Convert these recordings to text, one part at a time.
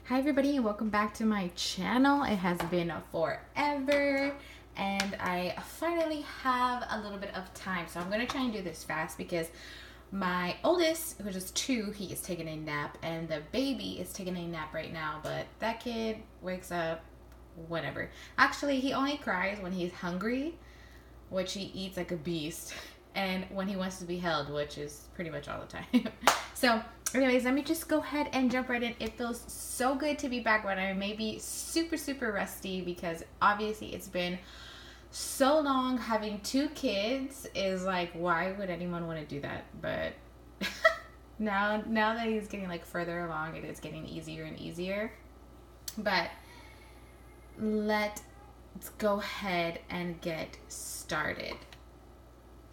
Hi everybody and welcome back to my channel. It has been forever and I finally have a little bit of time. So I'm going to try and do this fast because my oldest, which is 2, he is taking a nap and the baby is taking a nap right now. But that kid wakes up whenever. Actually, he only cries when he's hungry, which he eats like a beast. And when he wants to be held, which is pretty much all the time. So anyways, let me just go ahead and jump right in. It feels so good to be back, but I may be super rusty because obviously it's been so long. Having 2 kids is like, why would anyone want to do that? But now that he's getting like further along, it is getting easier and easier. But let's go ahead and get started.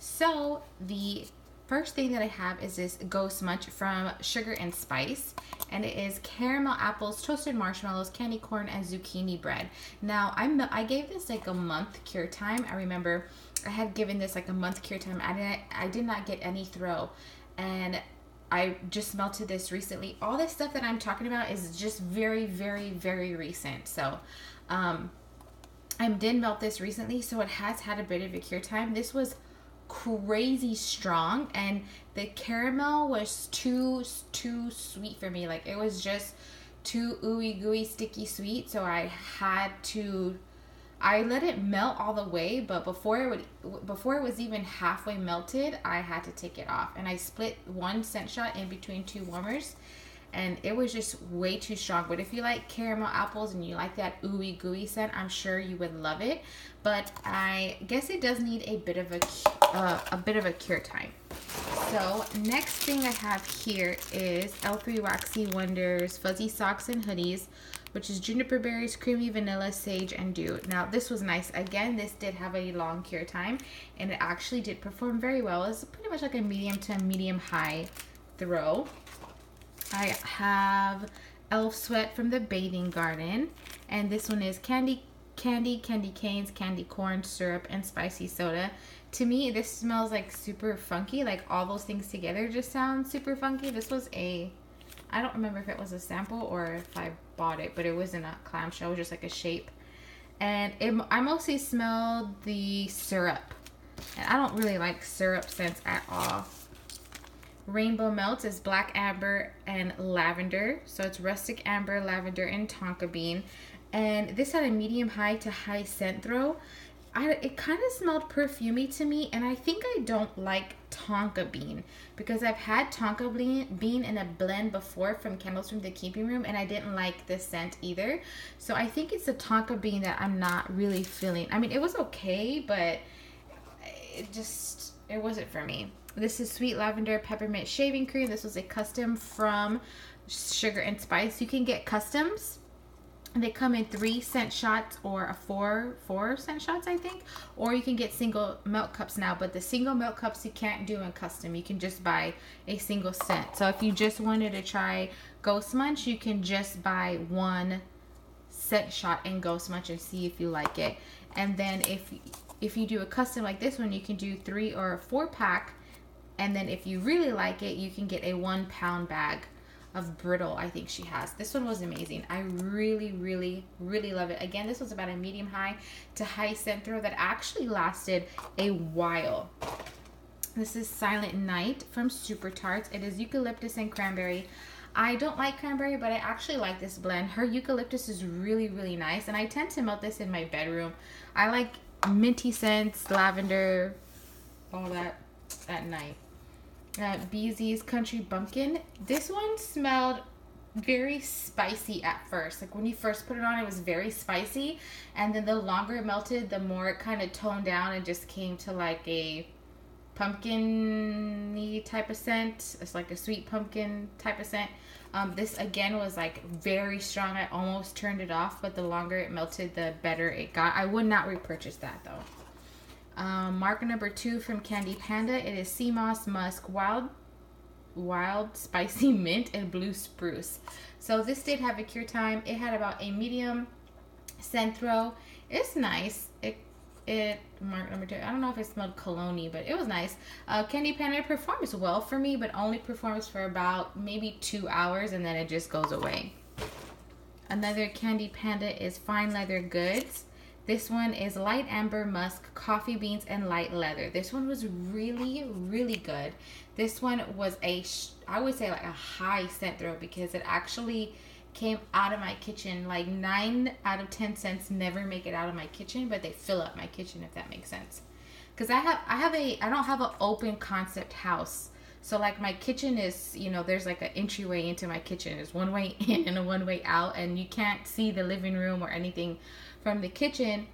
So the first thing that I have is this Ghost Munch from Sugar and Spice, and it is caramel apples, toasted marshmallows, candy corn, and zucchini bread. Now I gave this like a month cure time. I remember I had given this like a month cure time. I did not get any throw, and I just melted this recently. All this stuff that I'm talking about is just very recent. So I did melt this recently, so it has had a bit of a cure time. This was crazy strong and the caramel was too sweet for me. Like, it was just too ooey gooey sticky sweet, so I let it melt all the way, but before it was even halfway melted, I had to take it off, and I split 1 scent shot in between 2 warmers, and it was just way too strong. But if you like caramel apples and you like that ooey gooey scent, I'm sure you would love it. But I guess it does need a bit of a cure time. So next thing I have here is L3 Waxy Wonders Fuzzy Socks and Hoodies, which is juniper berries, creamy vanilla, sage, and dew. Now this was nice. Again, this did have a long cure time, and it actually did perform very well. It's pretty much like a medium to medium high throw. I have Elf Sweat from the Bathing Garden, and this one is candy canes, candy corn, syrup, and spicy soda. To me, this smells like super funky. Like, all those things together just sound super funky. This was I don't remember if it was a sample or if I bought it, but it wasn't a clamshell. It was just like a shape. And I mostly smelled the syrup, and I don't really like syrup scents at all. Rainbow Melts is black amber and lavender. So it's rustic amber, lavender, and tonka bean. And this had a medium high to high scent throw. It kind of smelled perfumey to me, and I think I don't like tonka bean because I've had tonka bean in a blend before from Candles from the Keeping Room, and I didn't like the scent either. So I think it's the tonka bean that I'm not really feeling. I mean, it was okay, but it wasn't for me. This is Sweet Lavender Peppermint Shaving Cream. This was a custom from Sugar and Spice. You can get customs. They come in 3 scent shots or a 4 scent shots, I think. Or you can get single milk cups now. But the single milk cups you can't do in custom. You can just buy a single scent. So if you just wanted to try Ghost Munch, you can just buy 1 scent shot in Ghost Munch and see if you like it. And then if you do a custom like this one, you can do 3 or a 4 pack. And then if you really like it, you can get a 1-pound bag of brittle. I think she has. This one was amazing. I really love it. Again, this was about a medium high to high scent throw that actually lasted a while. This is Silent Night from Super Tarts. It is eucalyptus and cranberry. I don't like cranberry, but I actually like this blend. Her eucalyptus is really nice, and I tend to melt this in my bedroom. I like minty scents, lavender, all that at night. Beezy's Country Bumpkin. This one smelled very spicy at first. Like, when you first put it on, it was very spicy, and then the longer it melted, the more it kind of toned down and just came to like a pumpkin-y type of scent. It's like a sweet pumpkin type of scent. This again was like very strong. I almost turned it off, but the longer it melted, the better it got. I would not repurchase that though. Mark number 2 from Candy Panda. It is Sea Moss Musk Wild Spicy Mint and Blue Spruce. So this did have a cure time. It had about a medium scent throw. It's nice. Mark number 2. I don't know if it smelled cologne-y, but it was nice. Candy Panda performs well for me, but only performs for about maybe 2 hours, and then it just goes away. Another Candy Panda is Fine Leather Goods. This one is Light Amber Musk, Coffee Beans, and Light Leather. This one was really, really good. This one was I would say like a high scent throw because it actually came out of my kitchen. Like 9 out of 10 scents never make it out of my kitchen, but they fill up my kitchen, if that makes sense. Because I don't have an open concept house. So like my kitchen is, you know, there's like an entryway into my kitchen. There's one way in and a one way out, and you can't see the living room or anything from the kitchen.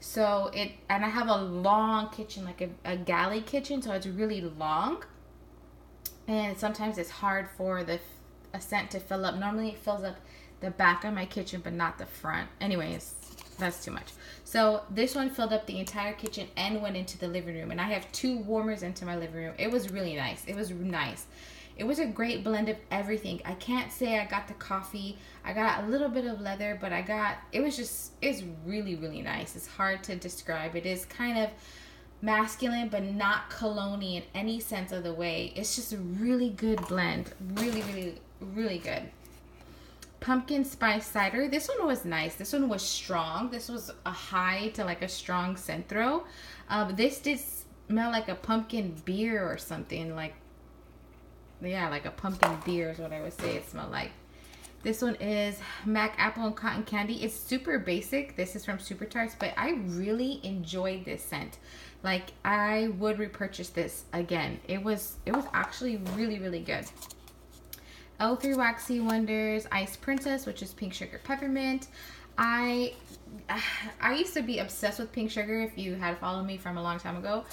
So and I have a long kitchen, like a galley kitchen, so it's really long. And sometimes it's hard for a scent to fill up. Normally it fills up the back of my kitchen, but not the front. Anyways, that's too much. So this one filled up the entire kitchen and went into the living room. And I have 2 warmers into my living room. It was really nice. It was nice. It was a great blend of everything. I can't say I got the coffee. I got a little bit of leather, but it's really, really nice. It's hard to describe. It is kind of masculine, but not cologne-y in any sense of the way. It's just a really good blend. Really, really, really good. Pumpkin Spice Cider. This one was nice. This one was strong. This was a high to like a strong scent throw. This did smell like a pumpkin beer or something. Like a pumpkin beer is what I would say it smelled like. This one is Mac Apple and Cotton Candy. It's super basic. This is from Super Tarts, but I really enjoyed this scent. Like, I would repurchase this again. It was actually really, really good. L3 Waxy Wonders Ice Princess, which is pink sugar peppermint. I used to be obsessed with pink sugar, if you had followed me from a long time ago.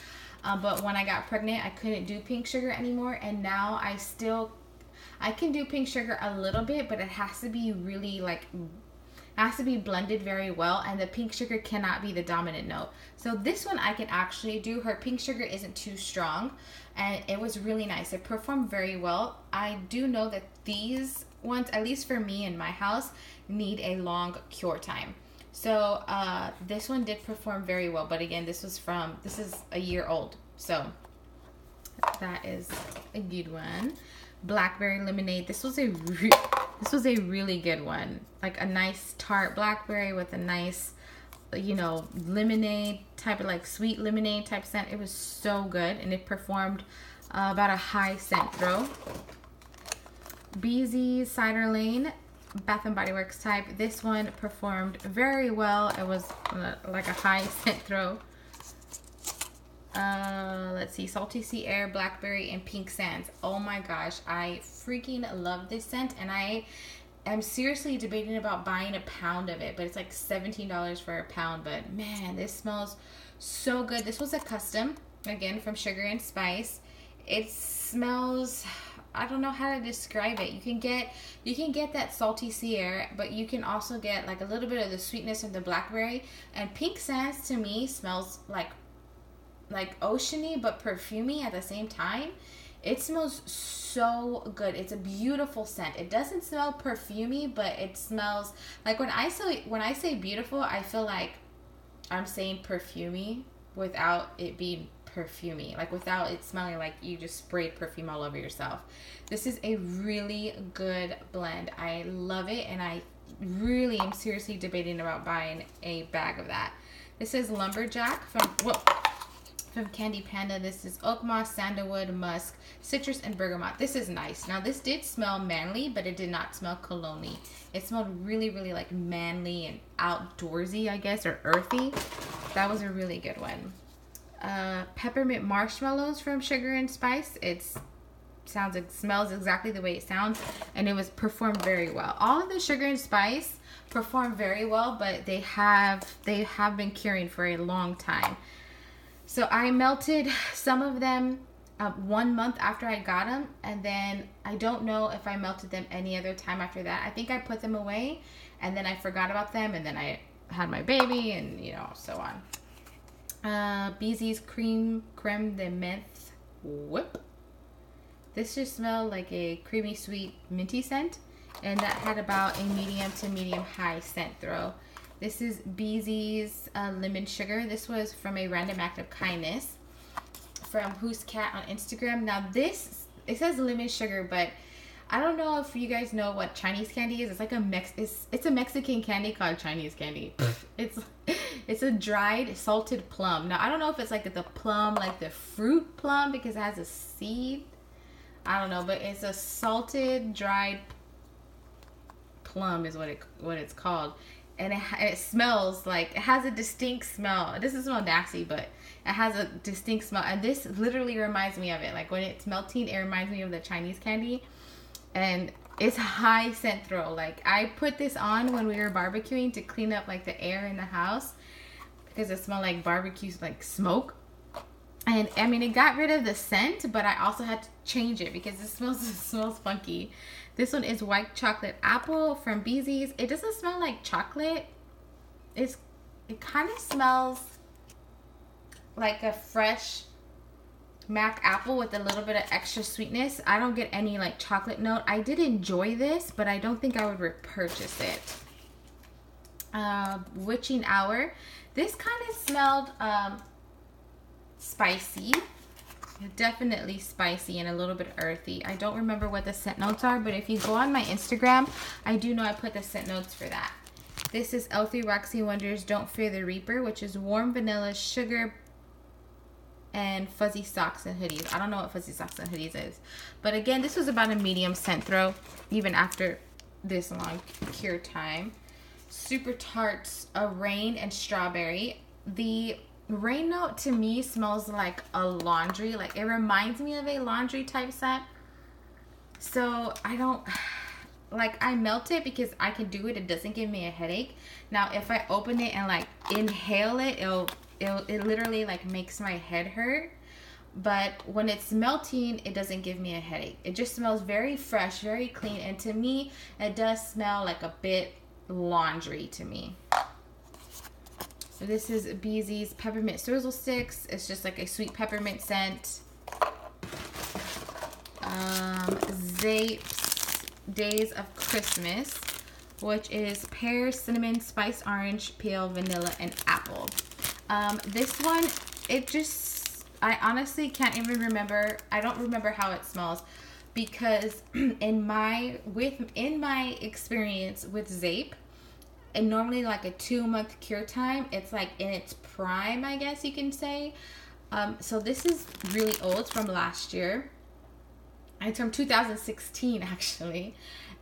But when I got pregnant, I couldn't do pink sugar anymore. And now I can do pink sugar a little bit, but it has to be really has to be blended very well, and the pink sugar cannot be the dominant note. So this one I can actually do. Her pink sugar isn't too strong, and it was really nice. It performed very well. I do know that these ones, at least for me in my house, need a long cure time. So this one did perform very well, but again, this is a year old, so that is a good one. Blackberry Lemonade. This was a really good one. Like a nice tart blackberry with a nice, you know, lemonade type of, like sweet lemonade type scent. It was so good, and it performed about a high scent throw. BZ Cider Lane, Bath and Body Works type. This one performed very well. It was like a high scent throw. Let's see, Salty Sea Air, Blackberry, and Pink Sands. Oh my gosh, I freaking love this scent, and I am seriously debating about buying a pound of it, but it's like $17 for a pound. But man, this smells so good. This was a custom, again, from Sugar and Spice. It smells, I don't know how to describe it. You can get that salty sea air, but you can also get like a little bit of the sweetness of the blackberry. And Pink Sands to me smells like oceany but perfumey at the same time. It smells so good. It's a beautiful scent. It doesn't smell perfumey, but it smells like, when I say beautiful, I feel like I'm saying perfumey without it being perfumey, like without it smelling like you just sprayed perfume all over yourself. This is a really good blend. I love it, and I really am seriously debating about buying a bag of that. This is Lumberjack from Candy Panda. This is oak moss, sandalwood, musk, citrus, and bergamot. This is nice. Now, this did smell manly, but it did not smell cologne-y. It smelled really, really like manly and outdoorsy, I guess, or earthy. That was a really good one. Peppermint marshmallows from Sugar and Spice. It smells exactly the way it sounds, and it was performed very well. All of the Sugar and Spice performed very well, but they have been curing for a long time. So I melted some of them 1 month after I got them, and then I don't know if I melted them any other time after that. I think I put them away, and then I forgot about them, and then I had my baby, and so on. BZ's Creme de Menthe Whip. This just smelled like a creamy, sweet, minty scent, and that had about a medium to medium high scent throw. This is BZ's Lemon Sugar. This was from a random act of kindness from Who's Cat on Instagram. Now it says lemon sugar, but I don't know if you guys know what Chinese candy is. It's like it's a Mexican candy called Chinese candy. It's a dried salted plum. Now I don't know if it's like the plum, like the fruit plum, because it has a seed. I don't know, but it's a salted dried plum is what it's called. And it smells like, it has a distinct smell. It doesn't smell nasty, but it has a distinct smell. And this literally reminds me of it. Like when it's melting, it reminds me of the Chinese candy. And it's high scent throw. Like I put this on when we were barbecuing to clean up like the air in the house, because it smelled like barbecue, like smoke. And I mean, it got rid of the scent, but I also had to change it because it smells funky. This one is white chocolate apple from Beezy's. It doesn't smell like chocolate. It kind of smells like a fresh Mac apple with a little bit of extra sweetness. I don't get any like chocolate note. I did enjoy this, but I don't think I would repurchase it. Witching Hour. This kind of smelled spicy. Definitely spicy and a little bit earthy. I don't remember what the scent notes are, but if you go on my Instagram, I do know I put the scent notes for that. This is Elfie Roxy Wonders Don't Fear the Reaper, which is warm vanilla, sugar, and fuzzy socks and hoodies. I don't know what fuzzy socks and hoodies is. But again, this was about a medium scent throw, even after this long cure time. Super Tarts, a rain and strawberry. The rain note to me smells like a laundry. Like it reminds me of a laundry type scent. So I don't like, I melt it because I can do it. It doesn't give me a headache. Now if I open it and like inhale it, it literally like makes my head hurt. But when it's melting, it doesn't give me a headache. It just smells very fresh, very clean. And to me, it does smell like a bit laundry to me. So this is Beezy's Peppermint Swizzle Sticks. It's just like a sweet peppermint scent. Zape's Days of Christmas, which is pear, cinnamon, spiced orange, peel, vanilla, and apple. This one, I honestly can't even remember. I don't remember how it smells, because in my experience with Zape, and normally like a 2-month cure time, it's like in its prime, I guess you can say. So this is really old. It's from last year. It's from 2016 actually,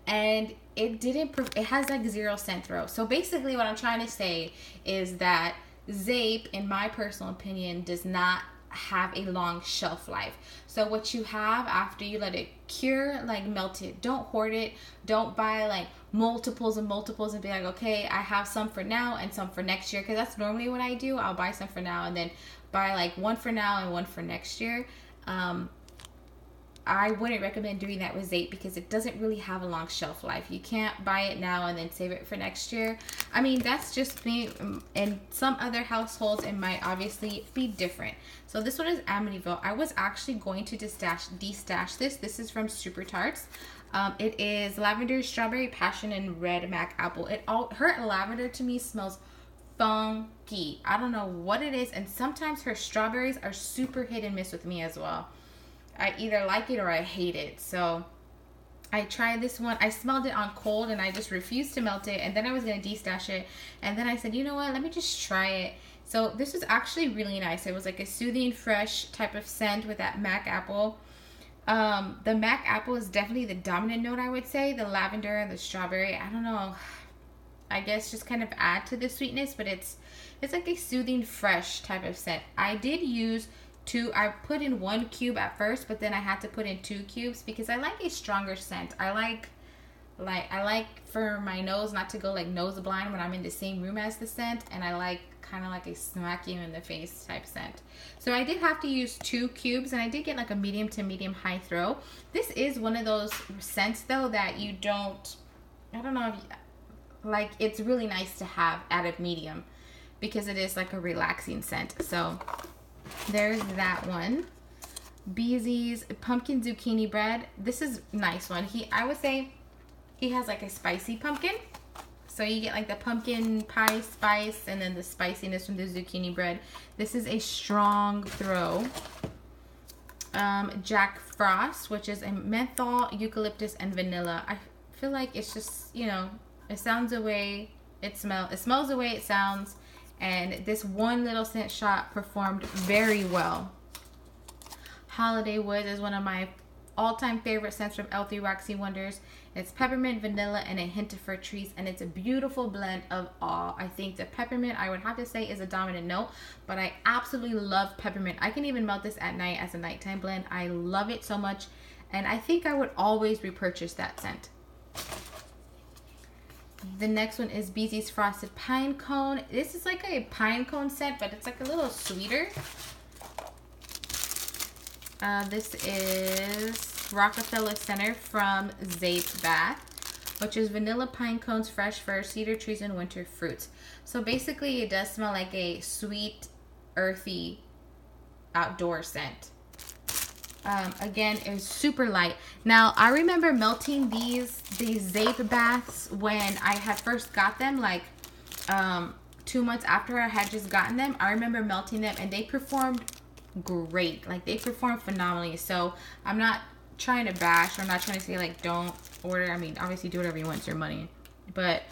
and it has like 0 scent throw. So basically what I'm trying to say is that Zape, in my personal opinion, does not have a long shelf life. So what you have after you let it cure, like melt it. Don't hoard it. Don't buy like multiples and multiples and be like, okay, I have some for now and some for next year, because that's normally what I do. I'll buy some for now and then buy like one for now and one for next year. I wouldn't recommend doing that with Zape because it doesn't really have a long shelf life. You can't buy it now and then save it for next year. I mean, that's just me. In some other households, it might obviously be different. So this one is Amityville. I was actually going to destash this. This is from Super Tarts. It is lavender, strawberry, passion, and red Mac apple. Her lavender to me smells funky. I don't know what it is, and sometimes her strawberries are super hit and miss with me as well. I either like it or I hate it. So I tried this one. I smelled it on cold and I just refused to melt it. And then I was going to destash it. And then I said, you know what? Let me just try it. So this was actually really nice. It was like a soothing, fresh type of scent with that Mac apple. The Mac apple is definitely the dominant note, I would say. The lavender and the strawberry, I don't know. I guess just kind of add to the sweetness. But it's like a soothing, fresh type of scent. I did use I put in 1 cube at first, but then I had to put in 2 cubes because I like a stronger scent. I like for my nose not to go like nose blind when I'm in the same room as the scent, and I like kind of like a smack you in the face type scent. So I did have to use 2 cubes, and I did get like a medium to medium high throw. This is one of those scents though that you don't, I don't know if like, it's really nice to have at a medium because it is like a relaxing scent. So there's that one. Beezy's Pumpkin Zucchini Bread. This is a nice one. I would say he has like a spicy pumpkin. So you get like the pumpkin pie spice and then the spiciness from the zucchini bread. This is a strong throw. Jack Frost, which is a menthol, eucalyptus, and vanilla. I feel like it's just, you know, it sounds the way it smells the way it sounds, and this one little scent shot performed very well. Holiday Woods is one of my all-time favorite scents from L3 Waxy Wonders. It's peppermint, vanilla, and a hint of fir trees, and it's a beautiful blend of all. I think the peppermint, I would have to say, is a dominant note, but I absolutely love peppermint. I can even melt this at night as a nighttime blend. I love it so much, and I think I would always repurchase that scent. The next one is BZ's Frosted Pine Cone. This is like a pine cone scent, but it's like a little sweeter. This is Rockefeller Center from Zape Bath, which is vanilla, pine cones, fresh fir, cedar trees, and winter fruits. So basically it does smell like a sweet, earthy outdoor scent. Again, it's super light. Now, I remember melting these Zape baths when I had first got them, like 2 months after I had just gotten them. I remember melting them, and they performed great. Like, they performed phenomenally. So I'm not trying to bash, or I'm not trying to say like don't order. I mean, obviously do whatever you want, it's your money, but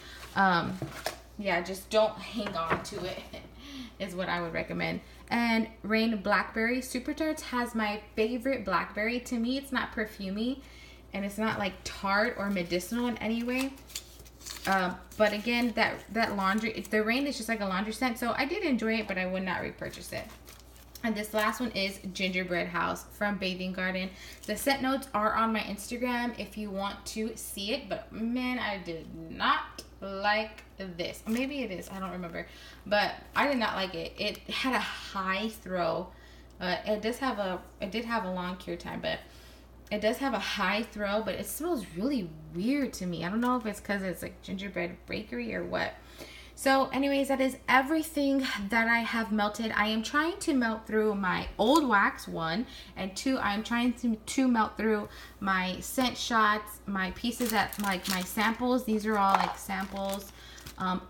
yeah, just don't hang on to it is what I would recommend. And Rain Blackberry Super Tarts has my favorite blackberry. To me, it's not perfumey, and it's not like tart or medicinal in any way. But again, that laundry, the Rain is just like a laundry scent, so I did enjoy it, but I would not repurchase it. And this last one is Gingerbread House from Bathing Garden. The scent notes are on my Instagram if you want to see it, but man, I did not like this. Maybe it is, I don't remember, but I did not like it. It had a high throw. It did have a long cure time, but it does have a high throw, but it smells really weird to me. I don't know if it's because it's like gingerbread bakery or what. So anyways, that is everything that I have melted. I am trying to melt through my old wax, 1, and 2, I'm trying to melt through my scent shots, my pieces that, like my samples. These are all like samples,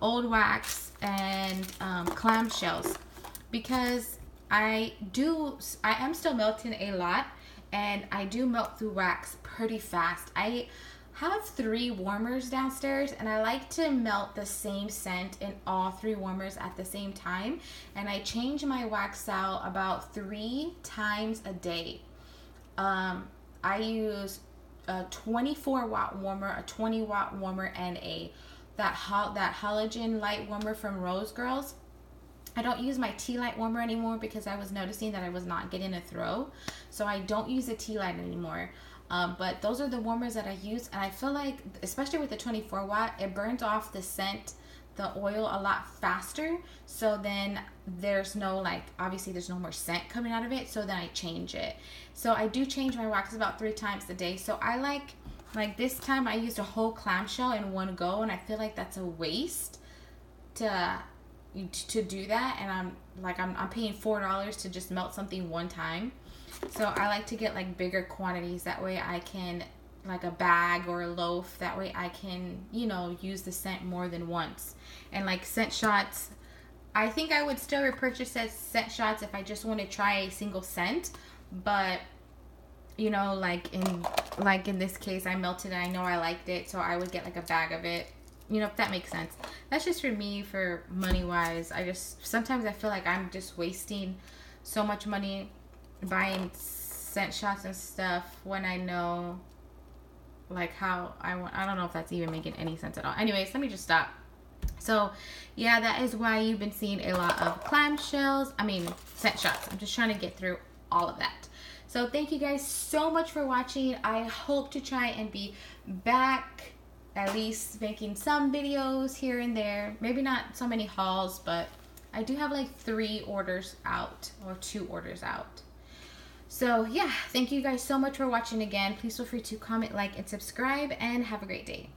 old wax, and clamshells, because I am still melting a lot, and I do melt through wax pretty fast. I have 3 warmers downstairs, and I like to melt the same scent in all 3 warmers at the same time, and I change my wax out about 3 times a day. I use a 24-watt warmer, a 20-watt warmer, and that halogen light warmer from Rose Girls. I don't use my tea light warmer anymore because I was noticing that I was not getting a throw, so I don't use the tea light anymore. But those are the warmers that I use, and I feel like, especially with the 24 watt, it burns off the scent, the oil, a lot faster. So then there's no, like, obviously there's no more scent coming out of it, so then I change it. So I do change my wax about 3 times a day. So I like this time I used a whole clamshell in one go, and I feel like that's a waste to do that. And I'm paying $4 to just melt something one time. So I like to get like bigger quantities. That way I can, like a bag or a loaf, that way I can, you know, use the scent more than once. And like scent shots, I think I would still repurchase scent shots if I just want to try a single scent. But, you know, like in this case, I melted it. I know I liked it, so I would get like a bag of it. You know, if that makes sense. That's just for me, for money wise. Sometimes I feel like I'm just wasting so much money buying scent shots and stuff when I know like how I don't know if that's even making any sense at all. Anyways, let me just stop. So yeah, that is why you've been seeing a lot of scent shots. I'm just trying to get through all of that. So thank you guys so much for watching. I hope to try and be back, at least making some videos here and there. Maybe not so many hauls, but I do have like 3 orders out, or 2 orders out. So yeah, thank you guys so much for watching again. Please feel free to comment, like, and subscribe, and have a great day.